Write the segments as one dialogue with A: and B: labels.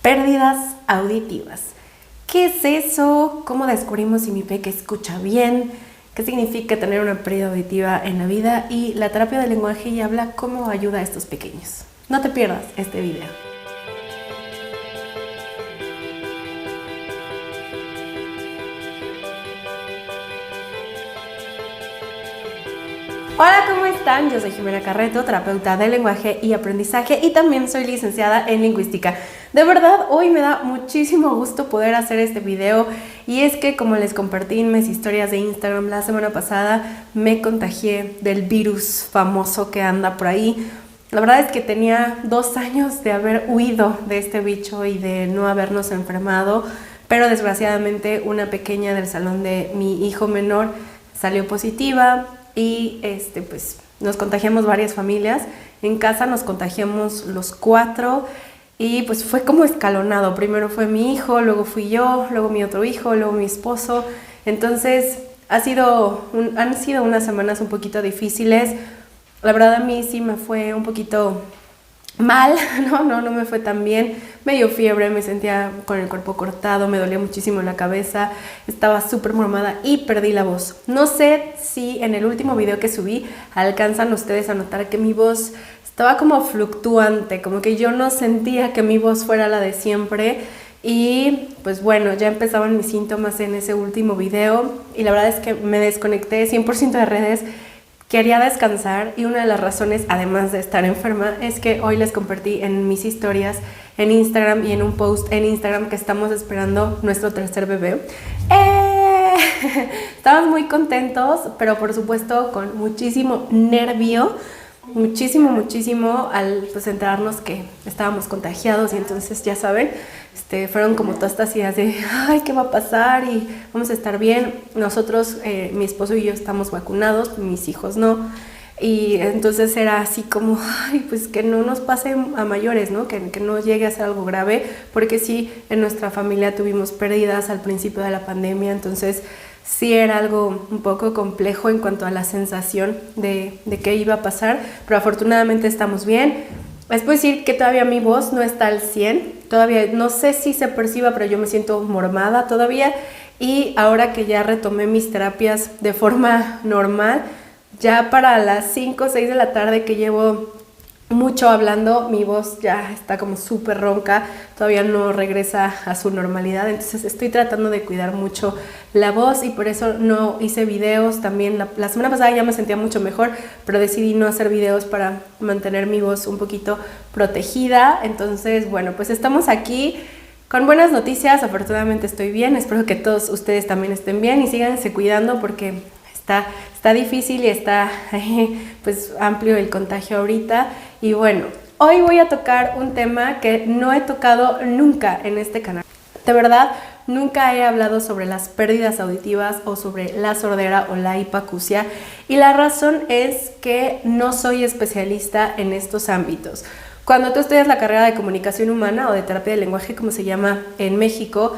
A: Pérdidas auditivas. ¿Qué es eso? ¿Cómo descubrimos si mi peque escucha bien? ¿Qué significa tener una pérdida auditiva en la vida? Y la terapia del lenguaje y habla cómo ayuda a estos pequeños. No te pierdas este video. Hola, ¿cómo están? Yo soy Jimena Carreto, terapeuta de lenguaje y aprendizaje y también soy licenciada en lingüística. De verdad, hoy me da muchísimo gusto poder hacer este video y es que, como les compartí en mis historias de Instagram la semana pasada, me contagié del virus famoso que anda por ahí. La verdad es que tenía 2 años de haber huido de este bicho y de no habernos enfermado, pero desgraciadamente una pequeña del salón de mi hijo menor salió positiva. Y pues nos contagiamos varias familias. En casa nos contagiamos los 4 y pues fue como escalonado. Primero fue mi hijo, luego fui yo, luego mi otro hijo, luego mi esposo. Entonces han sido unas semanas un poquito difíciles. La verdad a mí sí me fue un poquito mal, no me fue tan bien. Me dio fiebre, me sentía con el cuerpo cortado, me dolía muchísimo la cabeza, estaba súper mormada y perdí la voz. No sé si en el último video que subí alcanzan ustedes a notar que mi voz estaba como fluctuante, como que yo no sentía que mi voz fuera la de siempre. Y pues bueno, ya empezaban mis síntomas en ese último video y la verdad es que me desconecté 100% de redes. Quería descansar y una de las razones, además de estar enferma, es que hoy les compartí en mis historias en Instagram y en un post en Instagram que estamos esperando nuestro tercer bebé. Estamos muy contentos, pero por supuesto con muchísimo nervio, muchísimo al pues enterarnos que estábamos contagiados y entonces ya saben, fueron como todas estas ideas de ay, ¿qué va a pasar? Y vamos a estar bien. Nosotros, mi esposo y yo estamos vacunados, mis hijos no. Y entonces era así como, ay, pues que no nos pase a mayores, ¿no? Que no llegue a ser algo grave, porque sí, en nuestra familia tuvimos pérdidas al principio de la pandemia, entonces sí era algo un poco complejo en cuanto a la sensación de qué iba a pasar, pero afortunadamente estamos bien. Les puedo decir que todavía mi voz no está al 100, todavía no sé si se perciba, pero yo me siento mormada todavía. Y ahora que ya retomé mis terapias de forma normal, ya para las 5 o 6 de la tarde que llevo mucho hablando, mi voz ya está como súper ronca, todavía no regresa a su normalidad, entonces estoy tratando de cuidar mucho la voz y por eso no hice videos. También la semana pasada ya me sentía mucho mejor, pero decidí no hacer videos para mantener mi voz un poquito protegida. Entonces, bueno, pues estamos aquí con buenas noticias. Afortunadamente estoy bien, espero que todos ustedes también estén bien y síganse cuidando porque está difícil y está pues amplio el contagio ahorita. Y bueno, hoy voy a tocar un tema que no he tocado nunca en este canal. De verdad, nunca he hablado sobre las pérdidas auditivas o sobre la sordera o la hipacusia. Y la razón es que no soy especialista en estos ámbitos. Cuando tú estudias la carrera de comunicación humana o de terapia del lenguaje, como se llama en México,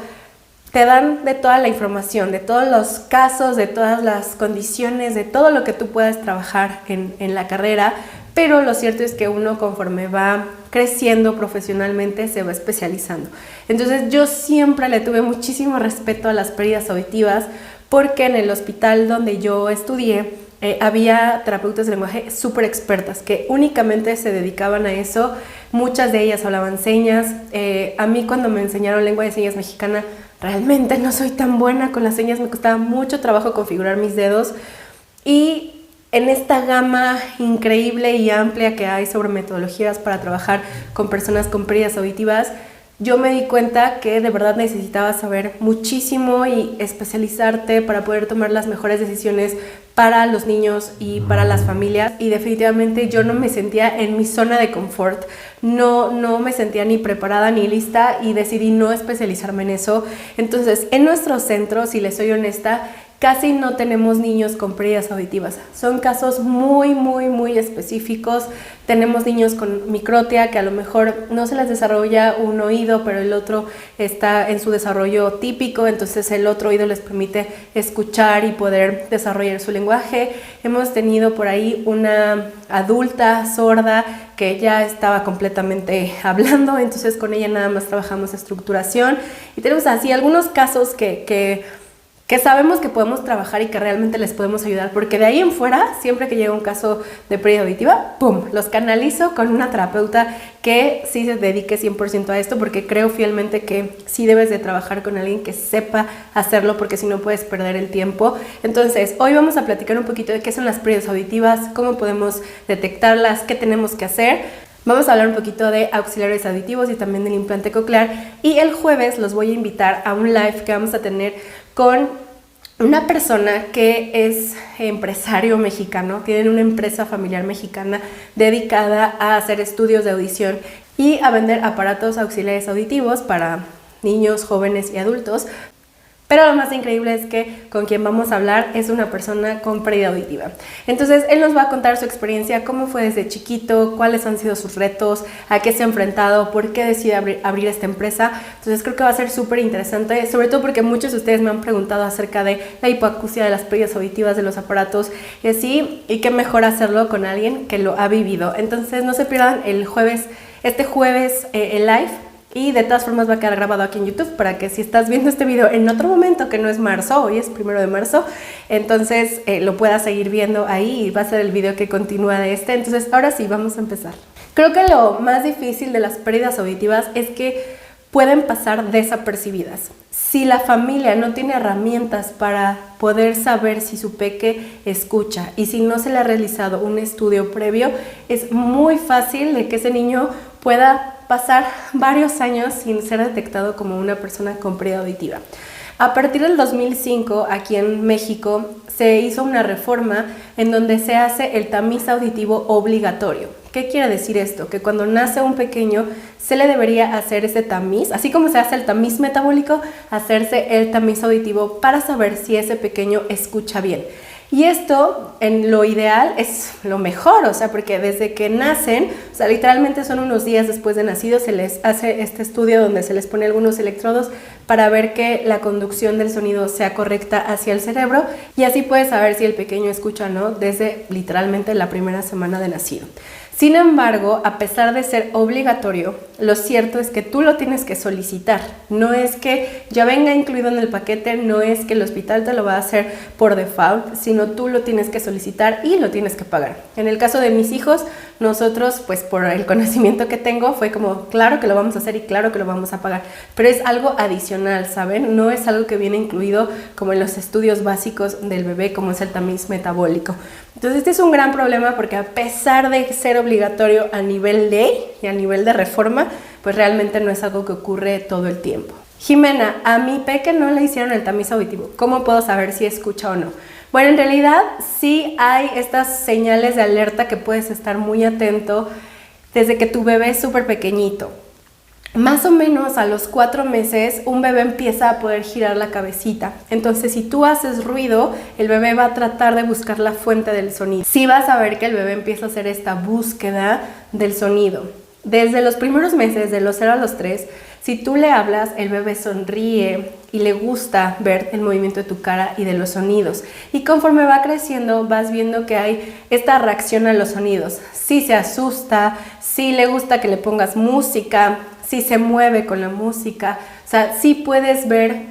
A: te dan de toda la información, de todos los casos, de todas las condiciones, de todo lo que tú puedas trabajar en la carrera, pero lo cierto es que uno, conforme va creciendo profesionalmente, se va especializando. Entonces yo siempre le tuve muchísimo respeto a las pérdidas auditivas porque en el hospital donde yo estudié había terapeutas de lenguaje súper expertas que únicamente se dedicaban a eso. Muchas de ellas hablaban señas. A mí, cuando me enseñaron lengua de señas mexicana, realmente no soy tan buena con las señas, me costaba mucho trabajo configurar mis dedos. Y en esta gama increíble y amplia que hay sobre metodologías para trabajar con personas con pérdidas auditivas, yo me di cuenta que de verdad necesitaba saber muchísimo y especializarte para poder tomar las mejores decisiones para los niños y para las familias. Y definitivamente yo no me sentía en mi zona de confort, no me sentía ni preparada ni lista y decidí no especializarme en eso. Entonces, en nuestro centro, si les soy honesta, casi no tenemos niños con pérdidas auditivas. Son casos muy específicos. Tenemos niños con microtia que a lo mejor no se les desarrolla un oído, pero el otro está en su desarrollo típico, entonces el otro oído les permite escuchar y poder desarrollar su lenguaje. Hemos tenido por ahí una adulta sorda que ya estaba completamente hablando, entonces con ella nada más trabajamos estructuración y tenemos así algunos casos que sabemos que podemos trabajar y que realmente les podemos ayudar, porque de ahí en fuera, siempre que llega un caso de pérdida auditiva, ¡pum!, los canalizo con una terapeuta que sí se dedique 100% a esto, porque creo fielmente que sí debes de trabajar con alguien que sepa hacerlo, porque si no puedes perder el tiempo. Entonces, hoy vamos a platicar un poquito de qué son las pérdidas auditivas, cómo podemos detectarlas, qué tenemos que hacer. Vamos a hablar un poquito de auxiliares auditivos y también del implante coclear, y el jueves los voy a invitar a un live que vamos a tener con una persona que es empresario mexicano, tiene una empresa familiar mexicana dedicada a hacer estudios de audición y a vender aparatos auxiliares auditivos para niños, jóvenes y adultos. Pero lo más increíble es que con quien vamos a hablar es una persona con pérdida auditiva. Entonces, él nos va a contar su experiencia, cómo fue desde chiquito, cuáles han sido sus retos, a qué se ha enfrentado, por qué decide abrir esta empresa. Entonces, creo que va a ser súper interesante, sobre todo porque muchos de ustedes me han preguntado acerca de la hipoacusia, de las pérdidas auditivas, de los aparatos y así, y qué mejor hacerlo con alguien que lo ha vivido. Entonces, no se pierdan este jueves el live. Y de todas formas va a quedar grabado aquí en YouTube para que si estás viendo este video en otro momento que no es marzo, hoy es 1 de marzo, entonces lo puedas seguir viendo ahí y va a ser el video que continúa de este. Entonces ahora sí, vamos a empezar. Creo que lo más difícil de las pérdidas auditivas es que pueden pasar desapercibidas. Si la familia no tiene herramientas para poder saber si su peque escucha y si no se le ha realizado un estudio previo, es muy fácil de que ese niño pueda pasar varios años sin ser detectado como una persona con pérdida auditiva. A partir del 2005, aquí en México, se hizo una reforma en donde se hace el tamiz auditivo obligatorio. ¿Qué quiere decir esto? Que cuando nace un pequeño se le debería hacer ese tamiz, así como se hace el tamiz metabólico, hacerse el tamiz auditivo para saber si ese pequeño escucha bien. Y esto, en lo ideal, es lo mejor, o sea, porque desde que nacen, o sea, literalmente son unos días después de nacido, se les hace este estudio donde se les pone algunos electrodos para ver que la conducción del sonido sea correcta hacia el cerebro, y así puedes saber si el pequeño escucha o no desde literalmente la primera semana de nacido. Sin embargo, a pesar de ser obligatorio, lo cierto es que tú lo tienes que solicitar. No es que ya venga incluido en el paquete, no es que el hospital te lo va a hacer por default, sino tú lo tienes que solicitar y lo tienes que pagar. En el caso de mis hijos, nosotros, pues por el conocimiento que tengo, fue como, claro que lo vamos a hacer y claro que lo vamos a pagar. Pero es algo adicional, ¿saben? No es algo que viene incluido como en los estudios básicos del bebé, como es el tamiz metabólico. Entonces, este es un gran problema porque a pesar de ser obligatorio a nivel ley y a nivel de reforma, pues realmente no es algo que ocurre todo el tiempo. Jimena, a mi peque no le hicieron el tamiz auditivo. ¿Cómo puedo saber si escucha o no? Bueno, en realidad sí hay estas señales de alerta que puedes estar muy atento desde que tu bebé es súper pequeñito. Más o menos a los 4 meses un bebé empieza a poder girar la cabecita. Entonces, si tú haces ruido, el bebé va a tratar de buscar la fuente del sonido. Sí vas a ver que el bebé empieza a hacer esta búsqueda del sonido. Desde los primeros meses, de los 0 a los 3, si tú le hablas, el bebé sonríe y le gusta ver el movimiento de tu cara y de los sonidos. Y conforme va creciendo, vas viendo que hay esta reacción a los sonidos. Si se asusta, si le gusta que le pongas música, si se mueve con la música. O sea, sí puedes ver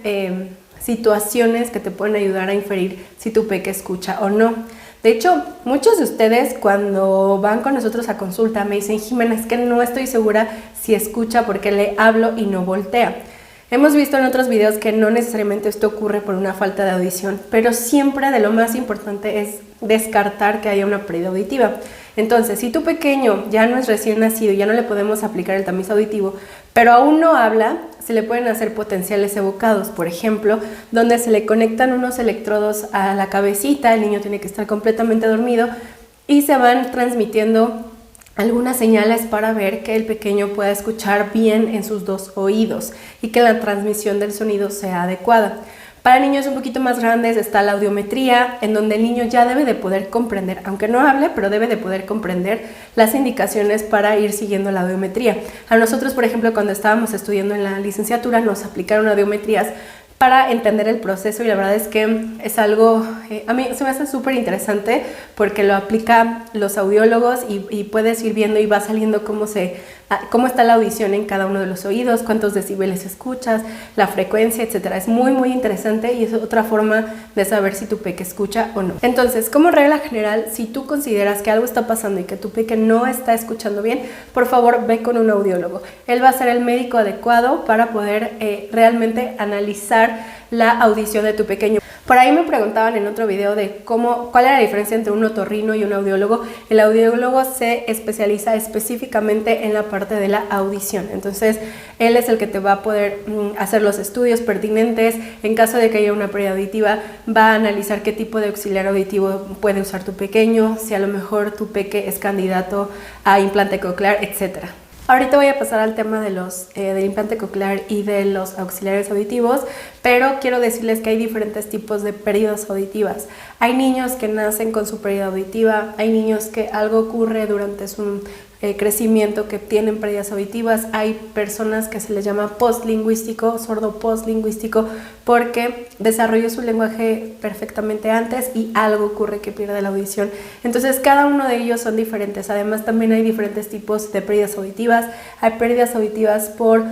A: situaciones que te pueden ayudar a inferir si tu peque escucha o no. De hecho, muchos de ustedes cuando van con nosotros a consulta me dicen, Jimena, es que no estoy segura si escucha porque le hablo y no voltea. Hemos visto en otros videos que no necesariamente esto ocurre por una falta de audición, pero siempre de lo más importante es descartar que haya una pérdida auditiva. Entonces, si tu pequeño ya no es recién nacido y ya no le podemos aplicar el tamiz auditivo, pero aún no habla, se le pueden hacer potenciales evocados, por ejemplo, donde se le conectan unos electrodos a la cabecita, el niño tiene que estar completamente dormido y se van transmitiendo algunas señales para ver que el pequeño pueda escuchar bien en sus 2 oídos y que la transmisión del sonido sea adecuada. Para niños un poquito más grandes está la audiometría, en donde el niño ya debe de poder comprender, aunque no hable, pero debe de poder comprender las indicaciones para ir siguiendo la audiometría. A nosotros, por ejemplo, cuando estábamos estudiando en la licenciatura, nos aplicaron audiometrías para entender el proceso, y la verdad es que es algo, a mí se me hace súper interesante porque lo aplican los audiólogos y puedes ir viendo y va saliendo cómo está la audición en cada uno de los oídos, cuántos decibeles escuchas, la frecuencia, etcétera. Es muy muy interesante y es otra forma de saber si tu peque escucha o no. Entonces, como regla general, si tú consideras que algo está pasando y que tu peque no está escuchando bien, por favor ve con un audiólogo. Él va a ser el médico adecuado para poder realmente analizar la audición de tu pequeño. Por ahí me preguntaban en otro video de cuál era la diferencia entre un otorrino y un audiólogo. El audiólogo se especializa específicamente en la parte de la audición. Entonces, él es el que te va a poder hacer los estudios pertinentes. En caso de que haya una pérdida auditiva, va a analizar qué tipo de auxiliar auditivo puede usar tu pequeño, si a lo mejor tu peque es candidato a implante coclear, etcétera. Ahorita voy a pasar al tema de del implante coclear y de los auxiliares auditivos, pero quiero decirles que hay diferentes tipos de pérdidas auditivas. Hay niños que nacen con su pérdida auditiva, hay niños que algo ocurre durante su crecimiento que tienen pérdidas auditivas, hay personas que se les llama postlingüístico, sordo postlingüístico, porque desarrolló su lenguaje perfectamente antes y algo ocurre que pierde la audición. Entonces cada uno de ellos son diferentes. Además también hay diferentes tipos de pérdidas auditivas. Hay pérdidas auditivas por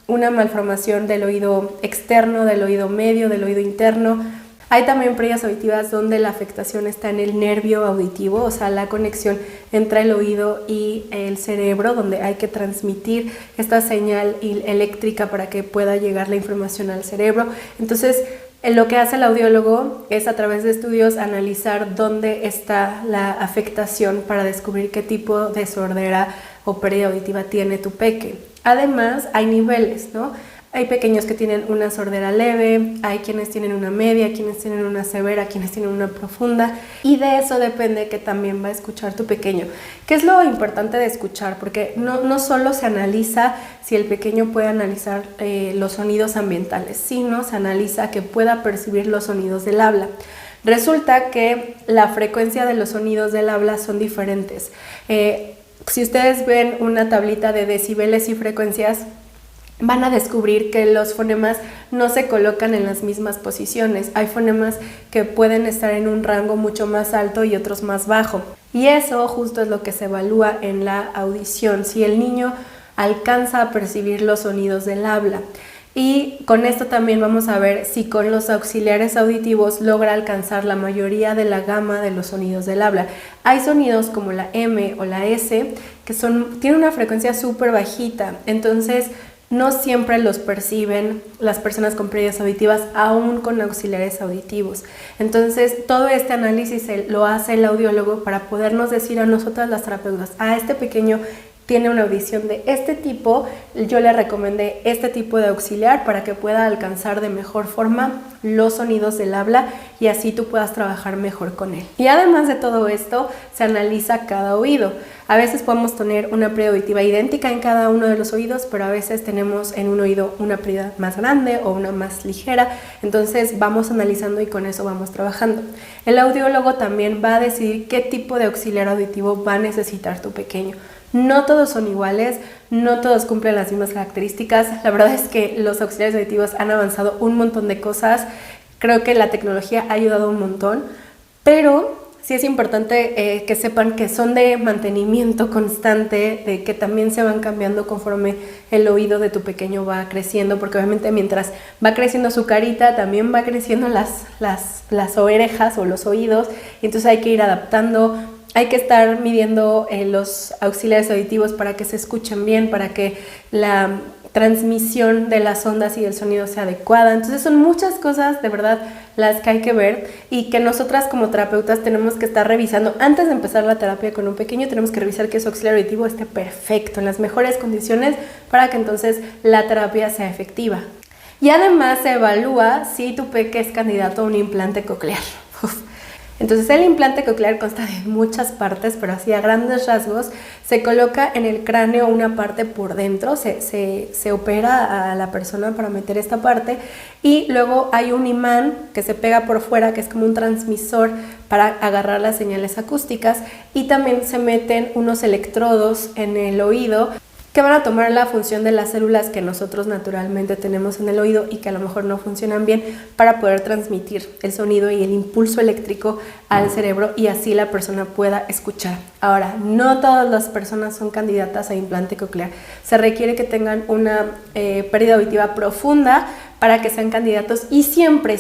A: una malformación del oído externo, del oído medio, del oído interno. Hay también pérdidas auditivas donde la afectación está en el nervio auditivo, o sea, la conexión entre el oído y el cerebro, donde hay que transmitir esta señal eléctrica para que pueda llegar la información al cerebro. Entonces, lo que hace el audiólogo es, a través de estudios, analizar dónde está la afectación para descubrir qué tipo de sordera o pérdida auditiva tiene tu peque. Además, hay niveles, ¿no? Hay pequeños que tienen una sordera leve, hay quienes tienen una media, quienes tienen una severa, quienes tienen una profunda, y de eso depende que también va a escuchar tu pequeño. ¿Qué es lo importante de escuchar? Porque no solo se analiza si el pequeño puede analizar los sonidos ambientales, sino se analiza que pueda percibir los sonidos del habla. Resulta que la frecuencia de los sonidos del habla son diferentes. Si ustedes ven una tablita de decibeles y frecuencias, van a descubrir que los fonemas no se colocan en las mismas posiciones. Hay fonemas que pueden estar en un rango mucho más alto y otros más bajo. Y eso justo es lo que se evalúa en la audición, si el niño alcanza a percibir los sonidos del habla. Y con esto también vamos a ver si con los auxiliares auditivos logra alcanzar la mayoría de la gama de los sonidos del habla. Hay sonidos como la M o la S que tienen una frecuencia súper bajita, entonces no siempre los perciben las personas con pérdidas auditivas, aún con auxiliares auditivos. Entonces, todo este análisis lo hace el audiólogo para podernos decir a nosotras las terapeutas, este pequeño tiene una audición de este tipo, yo le recomendé este tipo de auxiliar para que pueda alcanzar de mejor forma los sonidos del habla y así tú puedas trabajar mejor con él. Y además de todo esto, se analiza cada oído. A veces podemos tener una pérdida auditiva idéntica en cada uno de los oídos, pero a veces tenemos en un oído una pérdida más grande o una más ligera. Entonces vamos analizando y con eso vamos trabajando. El audiólogo también va a decidir qué tipo de auxiliar auditivo va a necesitar tu pequeño. No todos son iguales, no todos cumplen las mismas características. La verdad es que los auxiliares auditivos han avanzado un montón de cosas. Creo que la tecnología ha ayudado un montón, pero sí es importante que sepan que son de mantenimiento constante, de que también se van cambiando conforme el oído de tu pequeño va creciendo, porque obviamente mientras va creciendo su carita, también va creciendo las orejas o los oídos, y entonces hay que ir adaptando. Hay que estar midiendo los auxiliares auditivos para que se escuchen bien, para que la transmisión de las ondas y del sonido sea adecuada. Entonces son muchas cosas de verdad las que hay que ver y que nosotras como terapeutas tenemos que estar revisando. Antes de empezar la terapia con un pequeño tenemos que revisar que su auxiliar auditivo esté perfecto, en las mejores condiciones, para que entonces la terapia sea efectiva. Y además se evalúa si tu peque es candidato a un implante coclear. Entonces el implante coclear consta de muchas partes, pero así a grandes rasgos se coloca en el cráneo una parte por dentro, se opera a la persona para meter esta parte, y luego hay un imán que se pega por fuera, que es como un transmisor para agarrar las señales acústicas, y también se meten unos electrodos en el oído que van a tomar la función de las células que nosotros naturalmente tenemos en el oído y que a lo mejor no funcionan bien para poder transmitir el sonido y el impulso eléctrico al cerebro y así la persona pueda escuchar. Ahora, no todas las personas son candidatas a implante coclear. Se requiere que tengan una pérdida auditiva profunda para que sean candidatos y siempre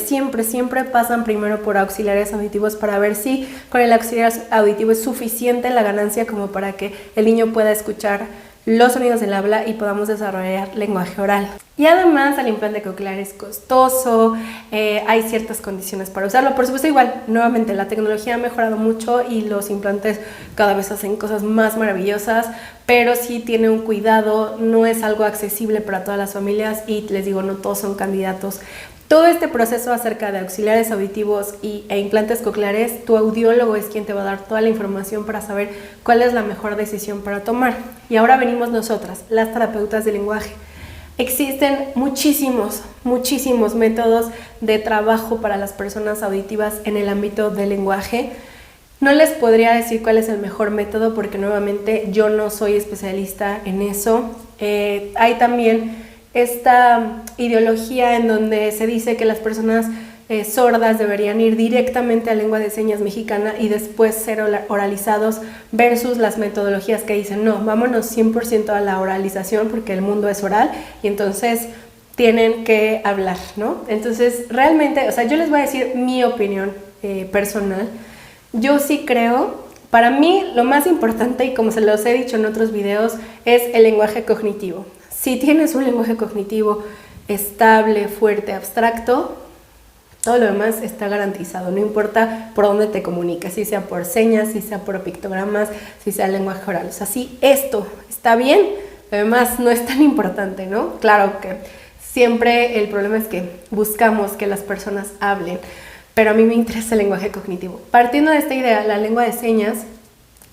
A: pasan primero por auxiliares auditivos para ver si con el auxiliar auditivo es suficiente la ganancia como para que el niño pueda escuchar los sonidos del habla y podamos desarrollar lenguaje oral. Y además el implante coclear es costoso, hay ciertas condiciones para usarlo. Por supuesto, igual, nuevamente, la tecnología ha mejorado mucho y los implantes cada vez hacen cosas más maravillosas, pero sí tiene un cuidado, no es algo accesible para todas las familias y les digo, no todos son candidatos. Todo este proceso acerca de auxiliares auditivos e implantes cocleares, tu audiólogo es quien te va a dar toda la información para saber cuál es la mejor decisión para tomar. Y ahora venimos nosotras, las terapeutas de lenguaje. Existen muchísimos métodos de trabajo para las personas auditivas en el ámbito del lenguaje. No les podría decir cuál es el mejor método porque nuevamente yo no soy especialista en eso. Hay también esta ideología en donde se dice que las personas sordas deberían ir directamente a lengua de señas mexicana y después ser oralizados versus las metodologías que dicen no, vámonos 100% a la oralización porque el mundo es oral y entonces tienen que hablar, ¿no? Entonces realmente, o sea, yo les voy a decir mi opinión personal. Yo sí creo, para mí lo más importante y como se los he dicho en otros videos es el lenguaje cognitivo. Si tienes un lenguaje cognitivo estable, fuerte, abstracto, todo lo demás está garantizado, no importa por dónde te comuniques, si sea por señas, si sea por pictogramas, si sea lenguaje oral. O sea, si esto está bien, lo demás no es tan importante, ¿no? Claro que siempre el problema es que buscamos que las personas hablen, pero a mí me interesa el lenguaje cognitivo. Partiendo de esta idea, la lengua de señas,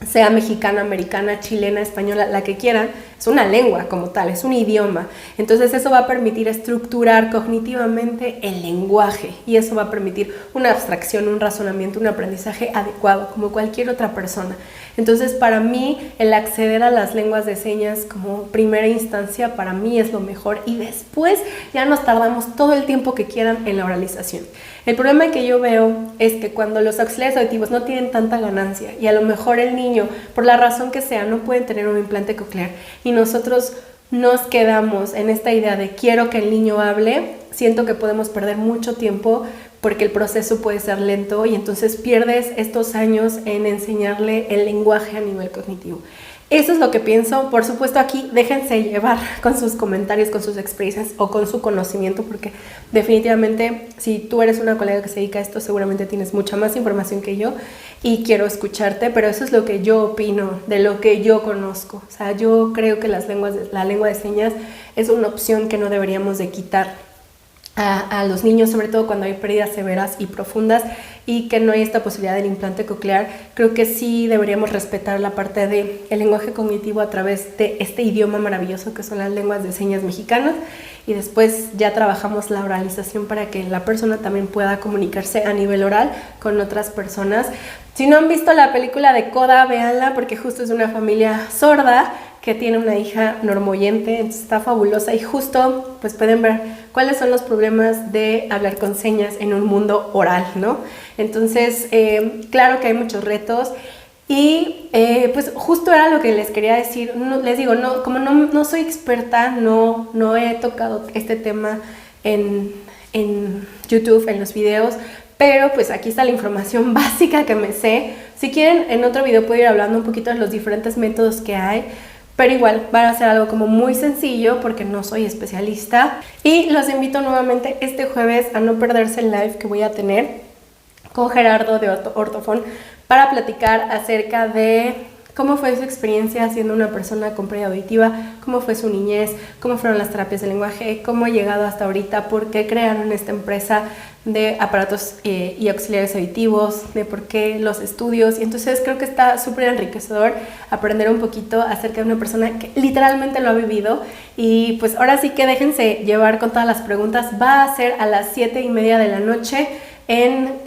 A: sea mexicana, americana, chilena, española, la que quieran, es una lengua como tal, es un idioma. Entonces eso va a permitir estructurar cognitivamente el lenguaje y eso va a permitir una abstracción, un razonamiento, un aprendizaje adecuado como cualquier otra persona. Entonces para mí el acceder a las lenguas de señas como primera instancia para mí es lo mejor y después ya nos tardamos todo el tiempo que quieran en la oralización. El problema que yo veo es que cuando los auxiliares auditivos no tienen tanta ganancia y a lo mejor el niño, por la razón que sea, no puede tener un implante coclear y nosotros nos quedamos en esta idea de quiero que el niño hable, siento que podemos perder mucho tiempo porque el proceso puede ser lento y entonces pierdes estos años en enseñarle el lenguaje a nivel cognitivo. Eso es lo que pienso. Por supuesto, aquí déjense llevar con sus comentarios, con sus experiencias o con su conocimiento, porque definitivamente si tú eres una colega que se dedica a esto, seguramente tienes mucha más información que yo y quiero escucharte, pero eso es lo que yo opino, de lo que yo conozco. O sea, yo creo que la lengua de señas es una opción que no deberíamos de quitar a los niños, sobre todo cuando hay pérdidas severas y profundas y que no hay esta posibilidad del implante coclear. Creo que sí deberíamos respetar la parte del lenguaje cognitivo a través de este idioma maravilloso que son las lenguas de señas mexicanas y después ya trabajamos la oralización para que la persona también pueda comunicarse a nivel oral con otras personas. Si no han visto la película de Coda, véanla porque justo es una familia sorda que tiene una hija normoyente, entonces está fabulosa y justo pues pueden ver cuáles son los problemas de hablar con señas en un mundo oral, ¿no? Entonces, claro que hay muchos retos y pues justo era lo que les quería decir. No, les digo, como no soy experta, no he tocado este tema en YouTube, en los videos, pero pues aquí está la información básica que me sé. Si quieren, en otro video puedo ir hablando un poquito de los diferentes métodos que hay, pero igual van a ser algo como muy sencillo porque no soy especialista. Y los invito nuevamente este jueves a no perderse el live que voy a tener con Gerardo de Ortofon para platicar acerca de cómo fue su experiencia siendo una persona con pérdida auditiva, cómo fue su niñez, cómo fueron las terapias de lenguaje, cómo ha llegado hasta ahorita, por qué crearon esta empresa de aparatos y auxiliares auditivos, de por qué los estudios. Y entonces creo que está súper enriquecedor aprender un poquito acerca de una persona que literalmente lo ha vivido. Y pues ahora sí que déjense llevar con todas las preguntas. Va a ser a las 7:30 de la noche.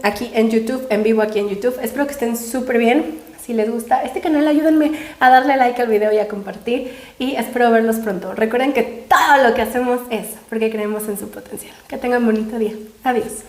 A: aquí en YouTube, en vivo aquí en YouTube. Espero que estén súper bien. Si les gusta este canal, ayúdenme a darle like al video y a compartir. Y espero verlos pronto. Recuerden que todo lo que hacemos es porque creemos en su potencial. Que tengan un bonito día. Adiós.